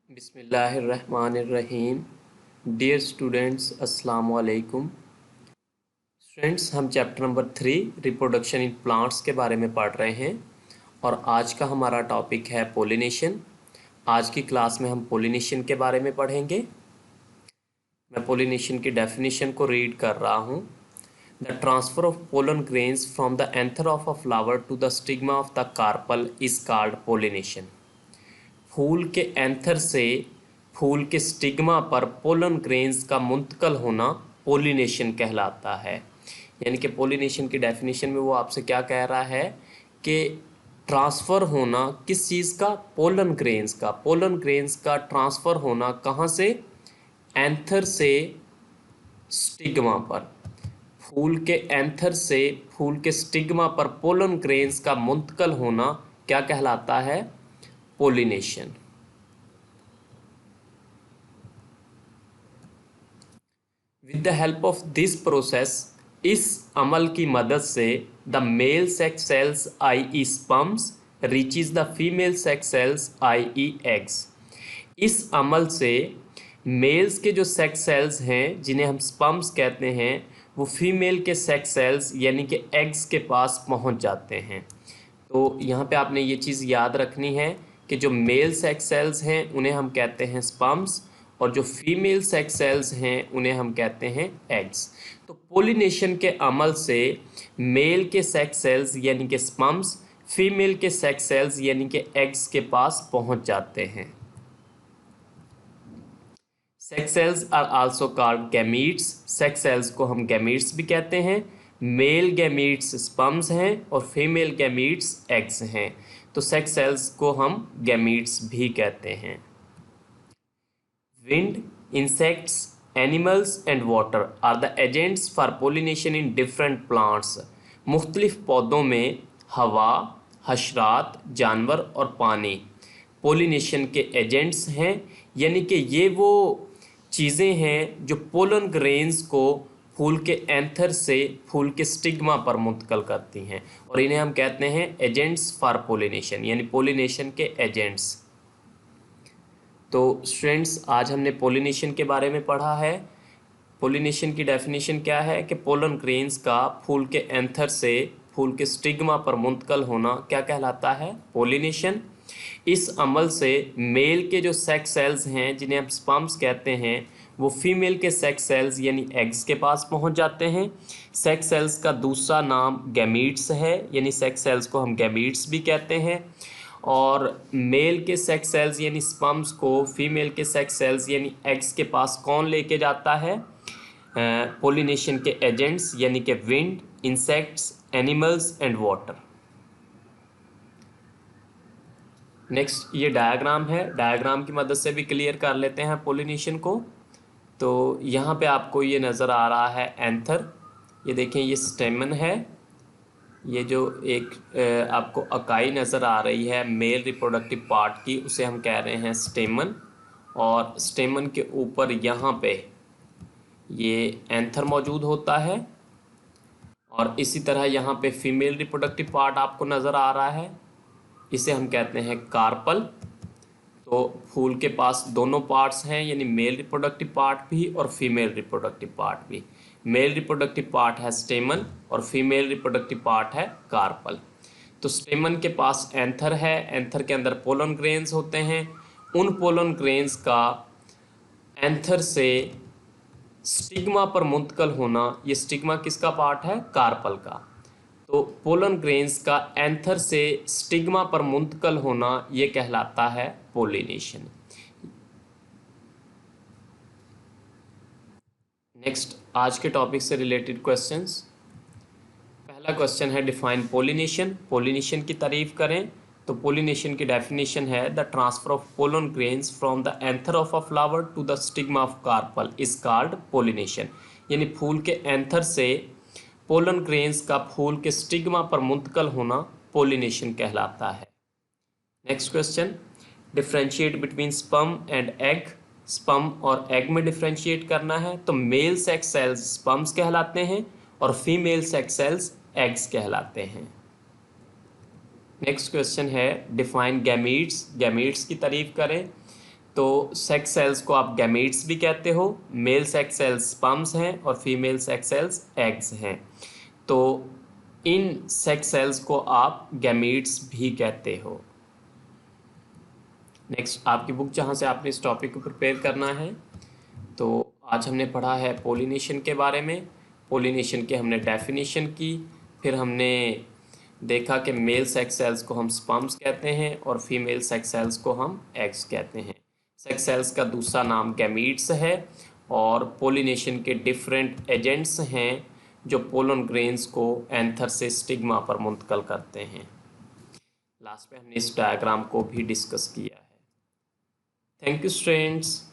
बिस्मिल्लाहिर्रहमानिर्रहीम। Dear students, अस्सलाम वालेकुम। स्टूडेंट्स, हम chapter number 3 reproduction in plants के बारे में पढ़ रहे हैं और आज का हमारा टॉपिक है पोलिनेशन। आज की क्लास में हम पोलिनेशन के बारे में पढ़ेंगे। मैं पोलिनेशन की डेफिनेशन को रीड कर रहा हूँ। The transfer of pollen grains from the anther of a flower to the stigma of the carpel is called pollination. फूल के एंथर से फूल के स्टिग्मा पर पोलन ग्रेन्स का मुंतकल होना पोलिनेशन कहलाता है। यानी कि पोलिनेशन की डेफिनेशन में वो आपसे क्या कह रहा है कि ट्रांसफ़र होना किस चीज़ का, पोलन ग्रेन्स का। पोलन ग्रेन्स का ट्रांसफ़र होना कहाँ से, एंथर से स्टिग्मा पर। फूल के एंथर से फूल के स्टिग्मा पर पोलन ग्रेन्स का मुंतकल होना क्या कहलाता है, pollination. With the help of this process, इस अमल की मदद से the male sex cells I E sperms reaches the female sex cells I E eggs. इस अमल से मेल्स के जो सेक्स सेल्स हैं जिन्हें हम स्पर्म्स कहते हैं, वो फीमेल के सेक्स सेल्स यानी कि एग्स के पास पहुंच जाते हैं। तो यहाँ पे आपने ये चीज़ याद रखनी है कि जो मेल सेक्स सेल्स हैं उन्हें हम कहते हैं स्पर्म्स और जो फीमेल सेक्स सेल्स हैं उन्हें हम कहते हैं एग्स। तो पोलिनेशन के अमल से मेल के सेक्स सेल्स यानी कि स्पर्म्स फीमेल के सेक्स सेल्स यानी कि एग्स के पास पहुंच जाते हैं। Sex cells are also called gametes. Sex cells को हम गैमीट्स भी कहते हैं। मेल गैमीट्स स्पर्म्स हैं और फीमेल गैमीट्स एग्स हैं। तो सेक्स सेल्स को हम गैमीट्स भी कहते हैं। Wind, insects, animals and water are the agents for pollination in different plants. मुख्तलिफ पौधों में हवा, हशरात, जानवर और पानी पोलिनेशन के एजेंट्स हैं। यानी कि ये वो चीज़ें हैं जो पोलन ग्रेन्स को फूल के एंथर से फूल के स्टिग्मा पर मुंतकल करती हैं और इन्हें हम कहते हैं एजेंट्स फॉर पोलिनेशन, यानी पोलिनेशन के एजेंट्स। तो स्टूडेंट्स, आज हमने पोलिनेशन के बारे में पढ़ा है। पोलिनेशन की डेफिनेशन क्या है कि पोलन ग्रेन्स का फूल के एंथर से फूल के स्टिग्मा पर मुंतकल होना क्या कहलाता है, पोलिनेशन। इस अमल से मेल के जो सेक्स सेल्स हैं जिन्हें हम स्पर्म्स कहते हैं, वो फीमेल के सेक्स सेल्स यानी एग्स के पास पहुंच जाते हैं। सेक्स सेल्स का दूसरा नाम गैमीट्स है, यानी सेक्स सेल्स को हम गैमीट्स भी कहते हैं। और मेल के सेक्स सेल्स यानी स्पर्म्स को फीमेल के सेक्स सेल्स यानी एग्स के पास कौन लेके जाता है, पोलिनेशन के एजेंट्स यानी कि wind, insects, animals and water. Next ये डायग्राम है, डायग्राम की मदद से भी क्लियर कर लेते हैं पोलिनेशन को। तो यहाँ पे आपको ये नज़र आ रहा है एंथर। ये देखें, ये स्टेमन है। ये जो एक आपको अकाई नज़र आ रही है मेल रिप्रोडक्टिव पार्ट की, उसे हम कह रहे हैं स्टेमन। और स्टेमन के ऊपर यहाँ पे ये एंथर मौजूद होता है और इसी तरह यहाँ पे फीमेल रिप्रोडक्टिव पार्ट आपको नज़र आ रहा है, इसे हम कहते हैं कार्पल। तो फूल के पास दोनों पार्ट्स हैं, यानी मेल रिप्रोडक्टिव पार्ट भी और फीमेल रिप्रोडक्टिव पार्ट भी। मेल रिप्रोडक्टिव पार्ट है स्टेमन और फीमेल रिप्रोडक्टिव पार्ट है कार्पल। तो स्टेमन के पास एंथर है, एंथर के अंदर पोलन ग्रेन्स होते हैं। उन पोलन ग्रेन्स का एंथर से स्टिग्मा पर मुंतकल होना, ये स्टिग्मा किसका पार्ट है, कार्पल का। तो पोलन ग्रेन्स का एंथर से स्टिग्मा पर मुंतकल होना ये कहलाता है पोलिनेशन। नेक्स्ट, आज के टॉपिक से रिलेटेड क्वेश्चंस। पहला क्वेश्चन है डिफाइन पोलिनेशन। पोलिनेशन की तारीफ करें। तो पोलिनेशन की डेफिनेशन है the transfer of pollen grains from the anther of a flower to the stigma of carpel is called pollination. यानी फूल के एंथर से पोलन ग्रेन्स का फूल के स्टिग्मा पर मुंतकल होना पोलिनेशन कहलाता है। Next question, differentiate between sperm and egg. Sperm और एग में डिफ्रेंशिएट करना है। तो मेल सेक्स सेल्स स्पर्म्स कहलाते हैं और फीमेल सेक्स सेल्स एग्स कहलाते हैं। नेक्स्ट क्वेश्चन है डिफाइन गैमीट्स। गैमीट्स की तारीफ करें। तो सेक्स सेल्स को आप गैमीट्स भी कहते हो। मेल सेक्स सेल्स स्पर्म्स हैं और फीमेल सेक्स सेल्स एग्स हैं। तो इन सेक्स सेल्स को आप गैमीट्स भी कहते हो। नेक्स्ट आपकी बुक जहाँ से आपने इस टॉपिक को प्रिपेयर करना है। तो आज हमने पढ़ा है पोलिनेशन के बारे में। पोलिनेशन के हमने डेफिनेशन की, फिर हमने देखा कि मेल सेक्स सेल्स को हम स्पर्म्स कहते हैं और फीमेल सेक्स सेल्स को हम एग्स कहते हैं। सेक्स सेल्स का दूसरा नाम गैमीट्स है और पोलिनेशन के डिफरेंट एजेंट्स हैं जो पोलन ग्रेन्स को एंथर से स्टिग्मा पर मुंतकिल करते हैं। लास्ट में हमने इस डायग्राम को भी डिस्कस किया है। Thank you students.